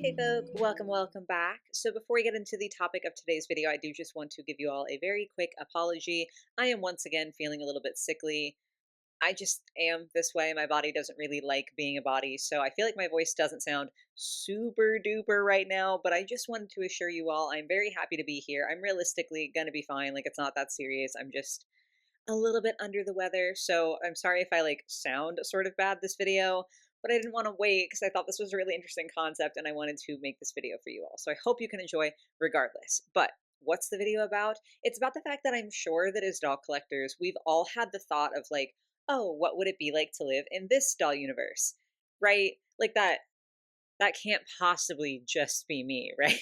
Hey folk, welcome back. So before we get into the topic of today's video, I do just want to give you all a very quick apology. I am once again feeling a little bit sickly. I just am this way. My body doesn't really like being a body, so I feel like my voice doesn't sound super duper right now, but I just wanted to assure you all I'm very happy to be here. I'm realistically gonna be fine. Like, it's not that serious. I'm just a little bit under the weather, so I'm sorry if I like sound sort of bad this video, but I didn't want to wait because I thought this was a really interesting concept and I wanted to make this video for you all. So I hope you can enjoy regardless. But what's the video about? It's about the fact that I'm sure that as doll collectors, we've all had the thought of like, oh, what would it be like to live in this doll universe? Right? Like that can't possibly just be me, right?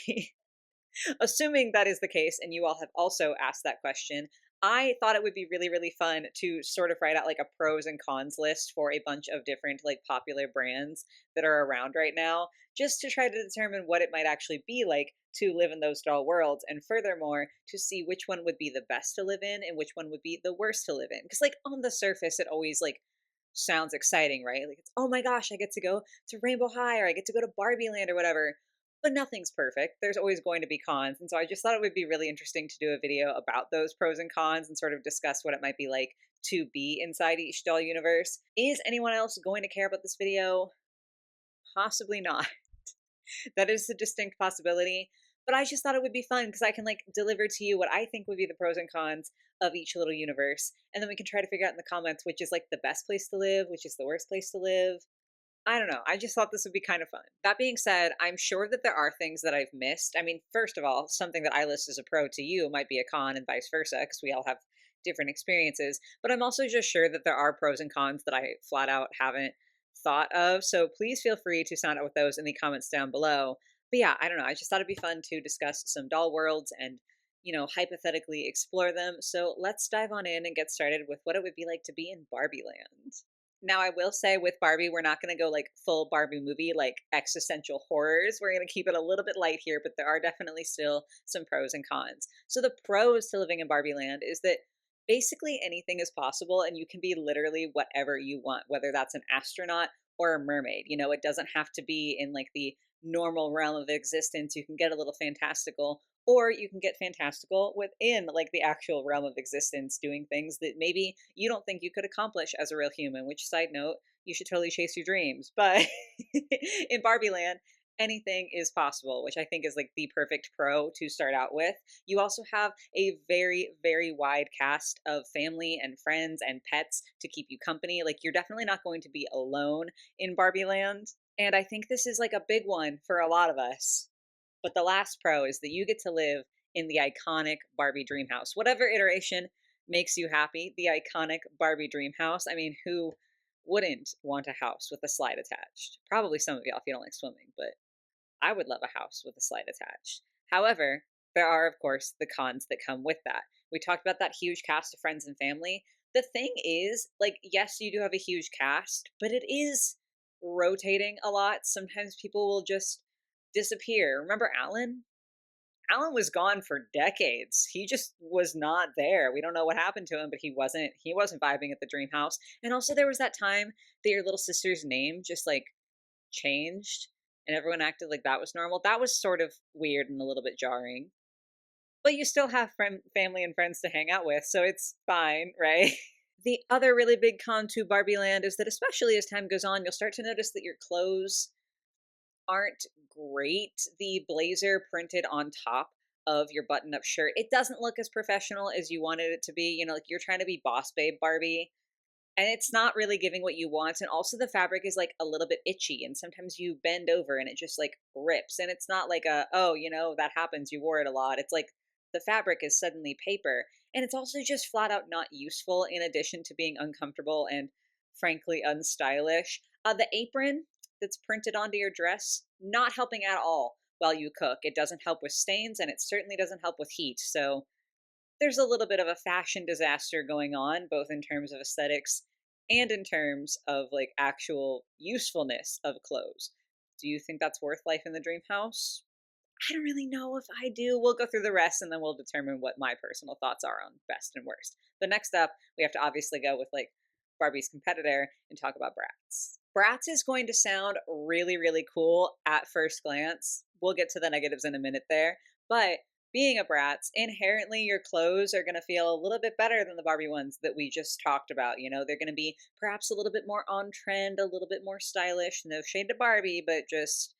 Assuming that is the case, and you all have also asked that question, I thought it would be really, really fun to sort of write out like a pros and cons list for a bunch of different like popular brands that are around right now, just to try to determine what it might actually be like to live in those doll worlds, and furthermore, to see which one would be the best to live in and which one would be the worst to live in. Because like on the surface, it always like sounds exciting, right? Like it's, oh my gosh, I get to go to Rainbow High or I get to go to Barbie Land or whatever. But nothing's perfect. There's always going to be cons. And so I just thought it would be really interesting to do a video about those pros and cons and sort of discuss what it might be like to be inside each doll universe. Is anyone else going to care about this video? Possibly not. That is a distinct possibility. But I just thought it would be fun because I can like deliver to you what I think would be the pros and cons of each little universe. And then we can try to figure out in the comments which is like the best place to live, which is the worst place to live. I don't know. I just thought this would be kind of fun. That being said, I'm sure that there are things that I've missed. I mean, first of all, something that I list as a pro to you might be a con and vice versa, because we all have different experiences. But I'm also just sure that there are pros and cons that I flat out haven't thought of. So please feel free to sound out with those in the comments down below. But yeah, I don't know. I just thought it'd be fun to discuss some doll worlds and, hypothetically explore them. So let's dive on in and get started with what it would be like to be in Barbie Land. Now, I will say with Barbie, we're not going to go like full Barbie movie, like existential horrors. We're going to keep it a little bit light here, but there are definitely still some pros and cons. So, the pros to living in Barbie Land is that basically anything is possible and you can be literally whatever you want, whether that's an astronaut or a mermaid. It doesn't have to be in like the normal realm of existence. You can get a little fantastical, or you can get fantastical within like the actual realm of existence, doing things that maybe you don't think you could accomplish as a real human, which, side note, you should totally chase your dreams. But in Barbie Land, anything is possible, which I think is like the perfect pro to start out with. You also have a very, very wide cast of family and friends and pets to keep you company. Like, you're definitely not going to be alone in Barbie Land. And I think this is like a big one for a lot of us. But the last pro is that you get to live in the iconic Barbie dream house. Whatever iteration makes you happy, the iconic Barbie dream house. I mean, who wouldn't want a house with a slide attached? Probably some of y'all if you don't like swimming, but I would love a house with a slide attached. However, there are, of course, the cons that come with that. We talked about that huge cast of friends and family. The thing is, like, yes, you do have a huge cast, but it is rotating a lot. Sometimes people will just disappear. Remember Alan? Alan was gone for decades. He just was not there. We don't know what happened to him, but he wasn't vibing at the dream house. And also there was that time that your little sister's name just like changed and everyone acted like that was normal. That was sort of weird and a little bit jarring. But you still have family and friends to hang out with, so it's fine, right? The other really big con to Barbie Land is that especially as time goes on, you'll start to notice that your clothes aren't great. The blazer printed on top of your button up shirt, it doesn't look as professional as you wanted it to be. Like you're trying to be boss babe Barbie, and it's not really giving what you want. And also, the fabric is like a little bit itchy, and sometimes you bend over and it just like rips. And it's not like oh, that happens, you wore it a lot. It's like the fabric is suddenly paper. And it's also just flat out not useful, in addition to being uncomfortable and frankly unstylish. The apron that's printed onto your dress, not helping at all while you cook. It doesn't help with stains, and it certainly doesn't help with heat. So there's a little bit of a fashion disaster going on, both in terms of aesthetics and in terms of like actual usefulness of clothes. Do you think that's worth life in the dream house? I don't really know if I do. We'll go through the rest and then we'll determine what my personal thoughts are on best and worst. But next up, we have to obviously go with like Barbie's competitor and talk about Bratz. Bratz is going to sound really, really cool at first glance. We'll get to the negatives in a minute there. But being a Bratz, inherently your clothes are going to feel a little bit better than the Barbie ones that we just talked about. You know, they're going to be perhaps a little bit more on trend, a little bit more stylish. No shade to Barbie, but just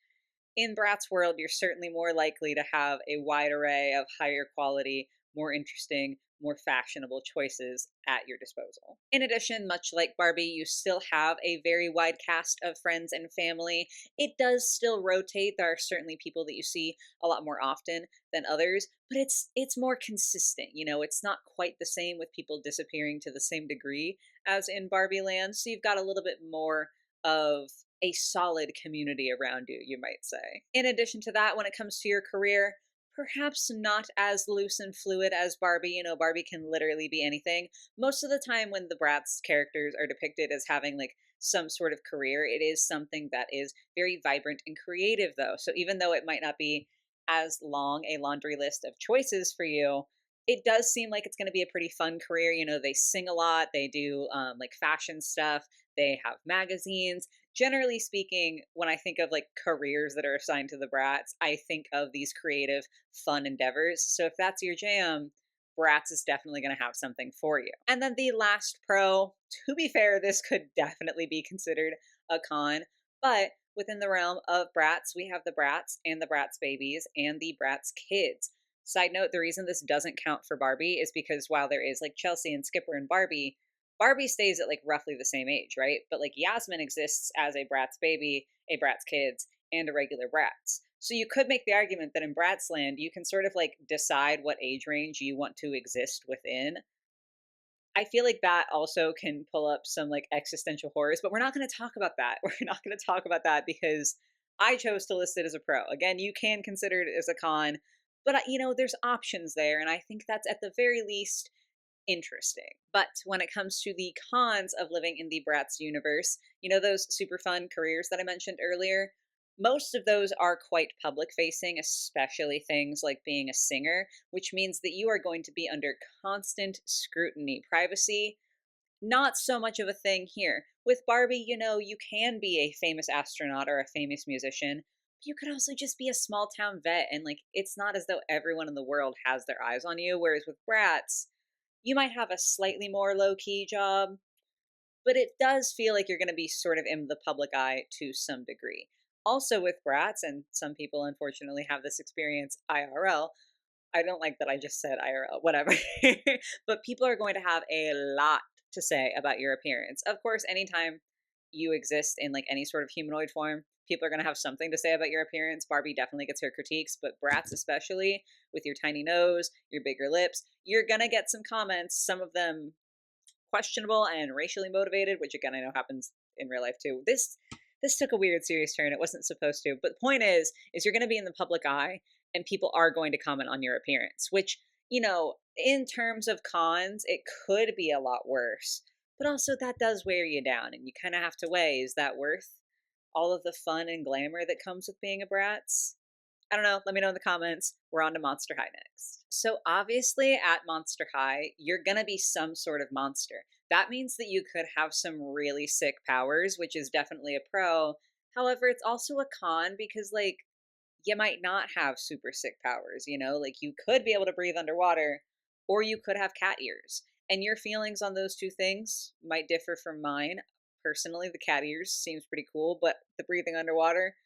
in Brat's world, you're certainly more likely to have a wide array of higher quality, more interesting, more fashionable choices at your disposal. In addition, much like Barbie, you still have a very wide cast of friends and family. It does still rotate. There are certainly people that you see a lot more often than others, but it's more consistent. You know, it's not quite the same with people disappearing to the same degree as in Barbie Land. So you've got a little bit more of a solid community around you, you might say. In addition to that, when it comes to your career, perhaps not as loose and fluid as Barbie. You know, Barbie can literally be anything. Most of the time, when the Bratz characters are depicted as having like some sort of career, it is something that is very vibrant and creative, though. So even though it might not be as long a laundry list of choices for you, it does seem like it's going to be a pretty fun career. You know, they sing a lot, they do like fashion stuff, they have magazines. Generally speaking, when I think of like careers that are assigned to the Bratz, I think of these creative, fun endeavors. So if that's your jam, Bratz is definitely going to have something for you. And then the last pro, to be fair, this could definitely be considered a con, but within the realm of Bratz, we have the Bratz and the Bratz babies and the Bratz kids. Side note, the reason this doesn't count for Barbie is because while there is like Chelsea and Skipper and Barbie, Barbie stays at like roughly the same age, right? But like Yasmin exists as a Bratz baby, a Bratz kids, and a regular Bratz. So you could make the argument that in Bratz land, you can sort of like decide what age range you want to exist within. I feel like that also can pull up some like existential horrors, but we're not going to talk about that. We're not going to talk about that because I chose to list it as a pro. Again, you can consider it as a con, but you know, there's options there. And I think that's at the very least interesting. But when it comes to the cons of living in the Bratz universe, you know, those super fun careers that I mentioned earlier, most of those are quite public facing, especially things like being a singer, which means that you are going to be under constant scrutiny. Privacy, not so much of a thing here. With Barbie, you know, you can be a famous astronaut or a famous musician. You could also just be a small town vet, and like, it's not as though everyone in the world has their eyes on you. Whereas with Bratz, you might have a slightly more low key job, but it does feel like you're going to be sort of in the public eye to some degree. Also, with Bratz, and some people unfortunately have this experience IRL. I don't like that I just said IRL, whatever. But people are going to have a lot to say about your appearance. Of course, anytime you exist in like any sort of humanoid form, people are going to have something to say about your appearance. Barbie definitely gets her critiques, but Bratz, especially with your tiny nose, your bigger lips, you're going to get some comments, some of them questionable and racially motivated, which again I know happens in real life too. This took a weird serious turn. It wasn't supposed to. But the point is you're going to be in the public eye and people are going to comment on your appearance, which, you know, in terms of cons, it could be a lot worse. But also that does wear you down and you kind of have to weigh, is that worth all of the fun and glamour that comes with being a Bratz? I don't know. Let me know in the comments. We're on to Monster High next. So, obviously, at Monster High, you're going to be some sort of monster. That means that you could have some really sick powers, which is definitely a pro. However, it's also a con because, like, you might not have super sick powers, you know? Like, you could be able to breathe underwater, or you could have cat ears. And your feelings on those two things might differ from mine. Personally, the cat ears seems pretty cool, but the breathing underwater,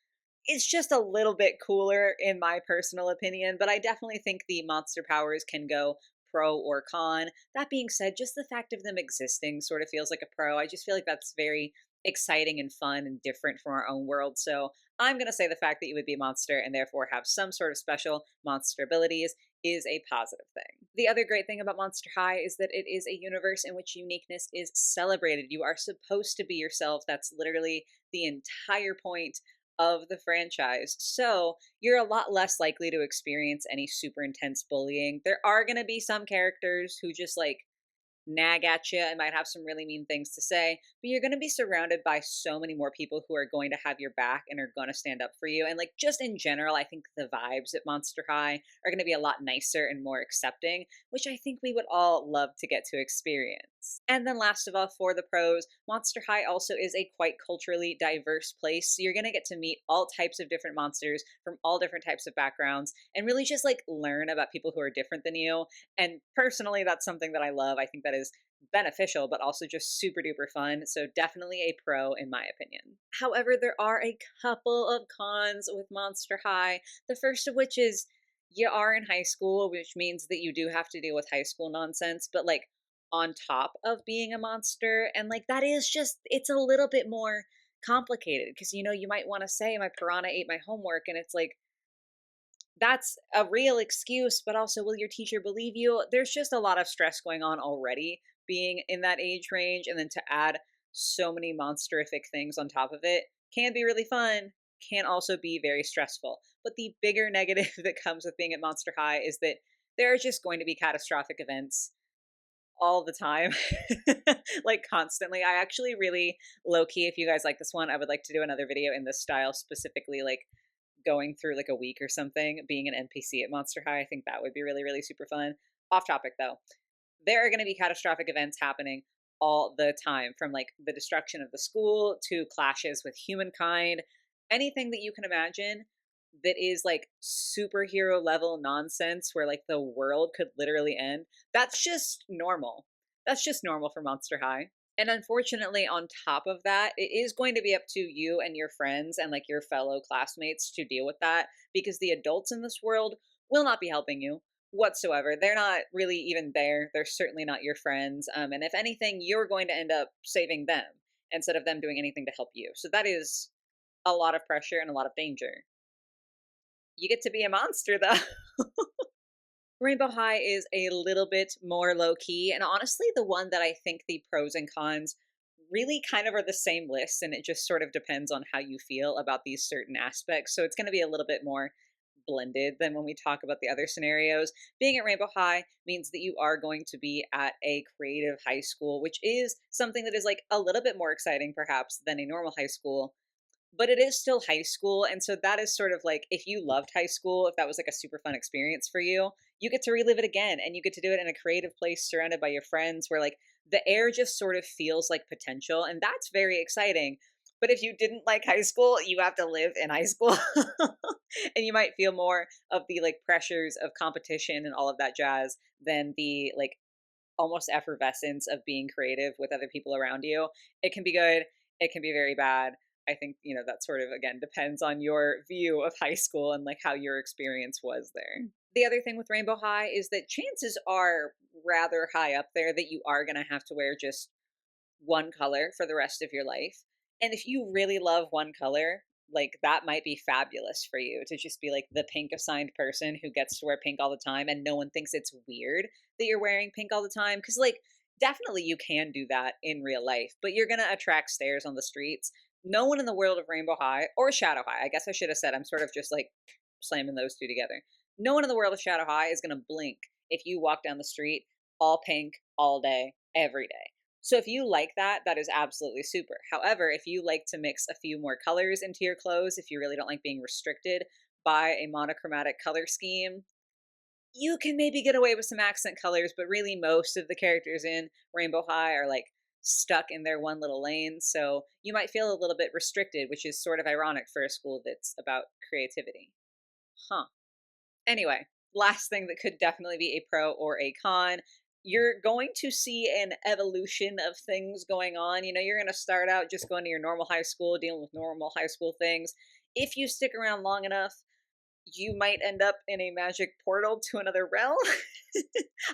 it's just a little bit cooler in my personal opinion, but I definitely think the monster powers can go pro or con. That being said, just the fact of them existing sort of feels like a pro. I just feel like that's very exciting and fun and different from our own world. So I'm going to say the fact that you would be a monster and therefore have some sort of special monster abilities is a positive thing. The other great thing about Monster High is that it is a universe in which uniqueness is celebrated. You are supposed to be yourself. That's literally the entire point of the franchise. So you're a lot less likely to experience any super intense bullying. There are going to be some characters who just like nag at you and might have some really mean things to say, but you're going to be surrounded by so many more people who are going to have your back and are going to stand up for you. And like just in general, I think the vibes at Monster High are going to be a lot nicer and more accepting, which I think we would all love to get to experience. And then last of all, for the pros, Monster High also is a quite culturally diverse place. So you're going to get to meet all types of different monsters from all different types of backgrounds and really just like learn about people who are different than you. And personally, that's something that I love. I think that is beneficial, but also just super duper fun. So definitely a pro in my opinion. However, there are a couple of cons with Monster High. The first of which is you are in high school, which means that you do have to deal with high school nonsense, but like on top of being a monster. And like that is just, it's a little bit more complicated because, you know, you might want to say my piranha ate my homework. And it's like, that's a real excuse, but also, will your teacher believe you? There's just a lot of stress going on already being in that age range. And then to add so many monsterific things on top of it can be really fun, can also be very stressful. But the bigger negative that comes with being at Monster High is that there are just going to be catastrophic events all the time, like constantly. I actually really low key, if you guys like this one, I would like to do another video in this style specifically, like going through like a week or something being an NPC at Monster High. I think that would be really, really super fun. Off topic though, there are going to be catastrophic events happening all the time, from like the destruction of the school to clashes with humankind, anything that you can imagine that is like superhero level nonsense where like the world could literally end. That's just normal. That's just normal for Monster High. And unfortunately, on top of that, it is going to be up to you and your friends and like your fellow classmates to deal with that, because the adults in this world will not be helping you whatsoever. They're not really even there. They're certainly not your friends. And if anything, you're going to end up saving them instead of them doing anything to help you. So that is a lot of pressure and a lot of danger. You get to be a monster though. Rainbow High is a little bit more low key, and honestly, the one that I think the pros and cons really kind of are the same list, and it just sort of depends on how you feel about these certain aspects. So it's going to be a little bit more blended than when we talk about the other scenarios. Being at Rainbow High means that you are going to be at a creative high school, which is something that is like a little bit more exciting perhaps than a normal high school, but it is still high school. And so that is sort of like, if you loved high school, if that was like a super fun experience for you, you get to relive it again, and you get to do it in a creative place surrounded by your friends where like the air just sort of feels like potential, and that's very exciting. But if you didn't like high school, you have to live in high school. And you might feel more of the like pressures of competition and all of that jazz than the like almost effervescence of being creative with other people around you. It can be good, it can be very bad. I think, you know, that sort of again depends on your view of high school and like how your experience was there. The other thing with Rainbow High is that chances are rather high up there that you are going to have to wear just one color for the rest of your life. And if you really love one color, like that might be fabulous for you to just be like the pink assigned person who gets to wear pink all the time and no one thinks it's weird that you're wearing pink all the time. Cause like definitely you can do that in real life, but you're going to attract stares on the streets. No one in the world of Rainbow High or Shadow High, I guess I should have said, I'm sort of just like slamming those two together. No one in the world of Shadow High is going to blink if you walk down the street all pink all day, every day. So if you like that, that is absolutely super. However, if you like to mix a few more colors into your clothes, if you really don't like being restricted by a monochromatic color scheme, you can maybe get away with some accent colors, but really most of the characters in Rainbow High are like stuck in their one little lane. So you might feel a little bit restricted, which is sort of ironic for a school that's about creativity. Huh. Anyway, last thing that could definitely be a pro or a con. You're going to see an evolution of things going on. You know, you're going to start out just going to your normal high school, dealing with normal high school things. If you stick around long enough, you might end up in a magic portal to another realm.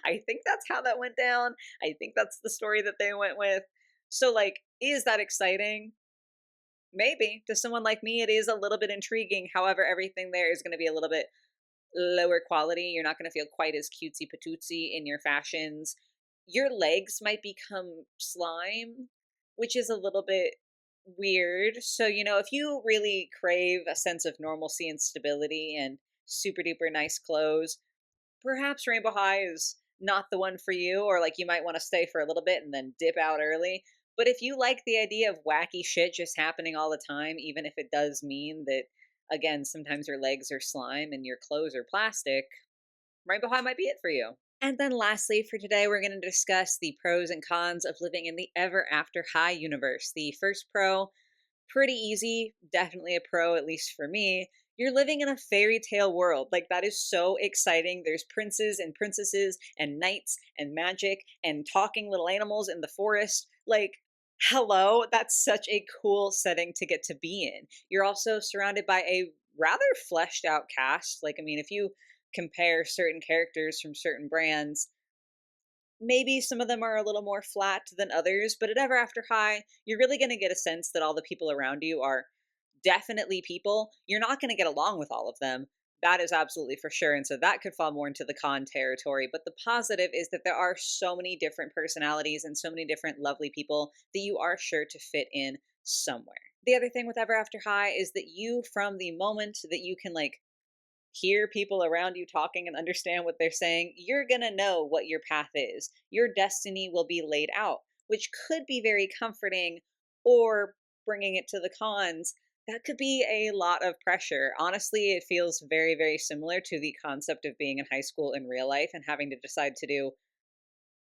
I think that's how that went down. I think that's the story that they went with. So, like, is that exciting? Maybe. To someone like me, it is a little bit intriguing. However, everything there is going to be a little bit lower quality. You're not going to feel quite as cutesy patootsy in your fashions. Your legs might become slime, which is a little bit weird. So, you know, if you really crave a sense of normalcy and stability and super duper nice clothes, perhaps Rainbow High is not the one for you, or like you might want to stay for a little bit and then dip out early. But if you like the idea of wacky shit just happening all the time, even if it does mean that, again, sometimes your legs are slime and your clothes are plastic, right behind might be it for you. And then lastly, for today, we're going to discuss the pros and cons of living in the ever after high universe. The first pro, pretty easy, definitely a pro, at least for me. You're living in a fairy tale world. Like, that is so exciting. There's princes and princesses and knights and magic and talking little animals in the forest. Like, hello, that's such a cool setting to get to be in. You're also surrounded by a rather fleshed out cast. Like, I mean, if you compare certain characters from certain brands, maybe some of them are a little more flat than others, but at Ever After High, you're really going to get a sense that all the people around you are definitely people. You're not going to get along with all of them. That is absolutely for sure. And so that could fall more into the con territory. But the positive is that there are so many different personalities and so many different lovely people that you are sure to fit in somewhere. The other thing with Ever After High is that you, from the moment that you can like hear people around you talking and understand what they're saying, you're going to know what your path is. Your destiny will be laid out, which could be very comforting, or bringing it to the cons, that could be a lot of pressure. Honestly, it feels very, very similar to the concept of being in high school in real life and having to decide to do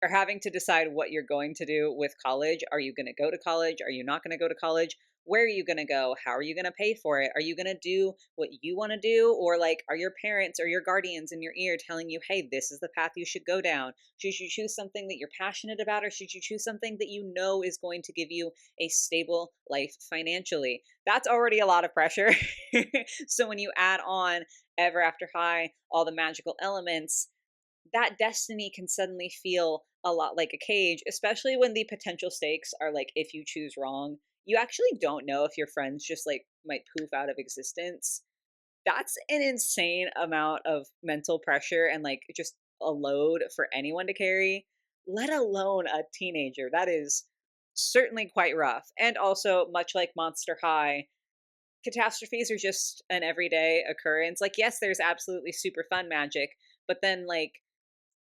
or having to decide what you're going to do with college. Are you going to go to college? Are you not going to go to college? Where are you going to go? How are you going to pay for it? Are you going to do what you want to do? Or like, are your parents or your guardians in your ear telling you, hey, this is the path you should go down? Should you choose something that you're passionate about, or should you choose something that you know is going to give you a stable life financially? That's already a lot of pressure. So when you add on Ever After High, all the magical elements, that destiny can suddenly feel a lot like a cage, especially when the potential stakes are like, if you choose wrong, you actually don't know if your friends just like might poof out of existence. That's an insane amount of mental pressure and like just a load for anyone to carry, let alone a teenager. That is certainly quite rough. And also, much like Monster High, catastrophes are just an everyday occurrence. Like, yes, there's absolutely super fun magic, but then like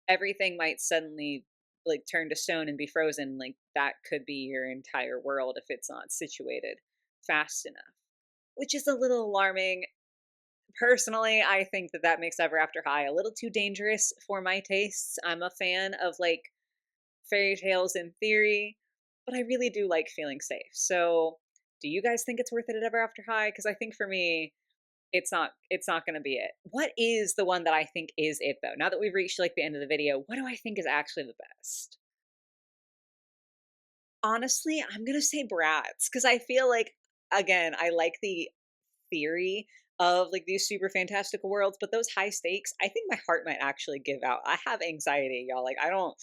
everything might suddenly like turn to stone and be frozen. Like, that could be your entire world if it's not situated fast enough, which is a little alarming. Personally, I think that that makes Ever After High a little too dangerous for my tastes. I'm a fan of like fairy tales in theory, but I really do like feeling safe. So do you guys think it's worth it at Ever After High? Because I think for me, it's not gonna be it. What is the one that I think is it though? Now that we've reached like the end of the video, what do I think is actually the best? Honestly, I'm gonna say Bratz because I feel like, again, I like the theory of like these super fantastical worlds, but those high stakes, I think my heart might actually give out. I have anxiety, y'all. Like, I don't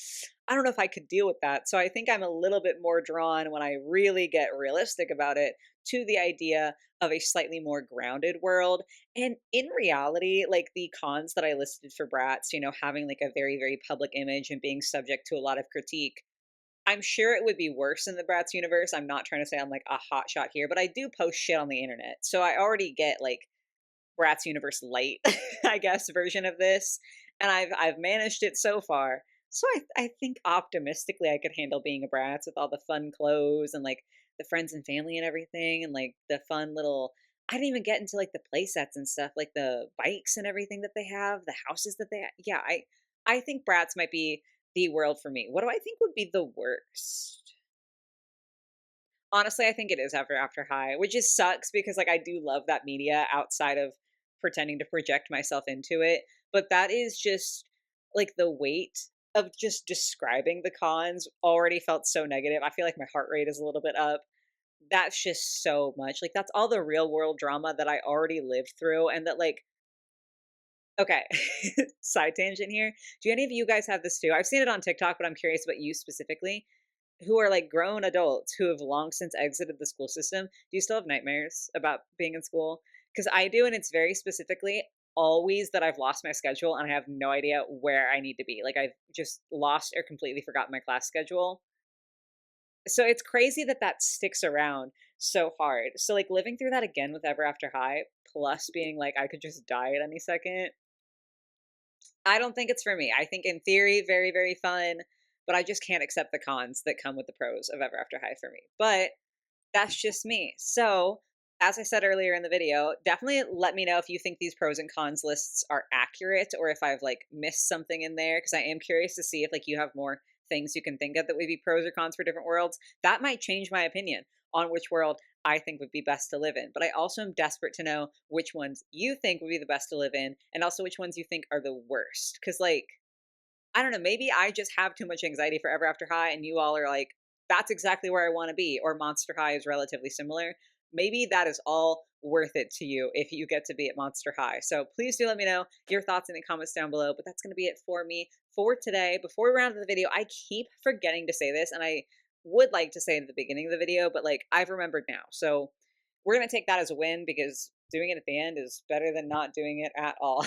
know if I could deal with that. So I think I'm a little bit more drawn when I really get realistic about it to the idea of a slightly more grounded world. And in reality, like the cons that I listed for Bratz, having like a very, very public image and being subject to a lot of critique, I'm sure it would be worse in the Bratz universe. I'm not trying to say I'm like a hot shot here, but I do post shit on the internet. So I already get like Bratz universe light, I guess, version of this. And I've managed it so far. So I think optimistically I could handle being a Bratz with all the fun clothes and like the friends and family and everything, and like the fun little, I didn't even get into like the play sets and stuff, like the bikes and everything that they have, the houses that they have. Yeah, I think Bratz might be the world for me. What do I think would be the worst? Honestly, I think it is After High, which just sucks because like I do love that media outside of pretending to project myself into it. But that is just like the weight of just describing the cons already felt so negative. I feel like my heart rate is a little bit up. That's just so much. Like, that's all the real world drama that I already lived through, and that like, okay, side tangent here. Do any of you guys have this too? I've seen it on TikTok, but I'm curious about you specifically, who are like grown adults who have long since exited the school system. Do you still have nightmares about being in school? Because I do, and it's very specifically always that I've lost my schedule and I have no idea where I need to be. Like, I've just lost or completely forgotten my class schedule. So it's crazy that that sticks around so hard. So like living through that again with Ever After High, plus being like I could just die at any second. I don't think it's for me. I think in theory, very, very fun, but I just can't accept the cons that come with the pros of Ever After High for me. But that's just me. So, as I said earlier in the video, definitely let me know if you think these pros and cons lists are accurate or if I've like missed something in there because I am curious to see if like you have more things you can think of that would be pros or cons for different worlds. That might change my opinion on which world I think would be best to live in. But I also am desperate to know which ones you think would be the best to live in and also which ones you think are the worst. Cuz like I don't know, maybe I just have too much anxiety for Ever After High and you all are like, that's exactly where I want to be, or Monster High is relatively similar. Maybe that is all worth it to you if you get to be at Monster High. So please do let me know your thoughts in the comments down below. But that's going to be it for me for today. Before we round up the video, I keep forgetting to say this, and I would like to say it at the beginning of the video, but like I've remembered now. So we're going to take that as a win because doing it at the end is better than not doing it at all.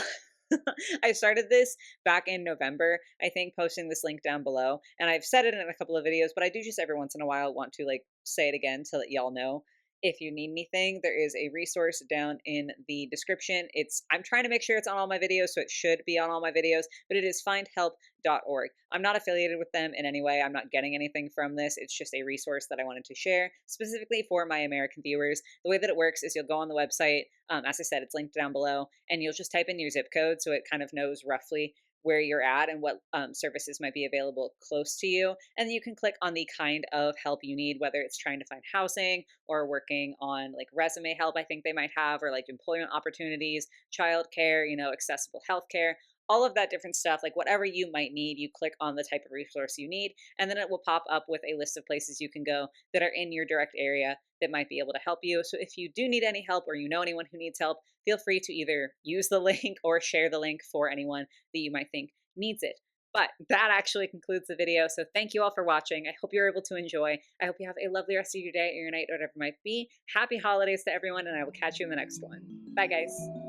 I started this back in November, I think, posting this link down below. And I've said it in a couple of videos, but I do just every once in a while want to like say it again to let y'all know. If you need anything, there is a resource down in the description. I'm trying to make sure it's on all my videos, so it should be on all my videos, but it is findhelp.org. I'm not affiliated with them in any way. I'm not getting anything from this. It's just a resource that I wanted to share specifically for my American viewers. The way that it works is you'll go on the website. As I said, it's linked down below, and you'll just type in your zip code so it kind of knows roughly where you're at and what services might be available close to you. And then you can click on the kind of help you need, whether it's trying to find housing or working on like resume help, I think they might have, or like employment opportunities, childcare, accessible healthcare, all of that different stuff, like whatever you might need, you click on the type of resource you need, and then it will pop up with a list of places you can go that are in your direct area that might be able to help you. So if you do need any help or you know anyone who needs help, feel free to either use the link or share the link for anyone that you might think needs it. But that actually concludes the video. So thank you all for watching. I hope you're able to enjoy. I hope you have a lovely rest of your day or your night, or whatever it might be. Happy holidays to everyone, and I will catch you in the next one. Bye, guys.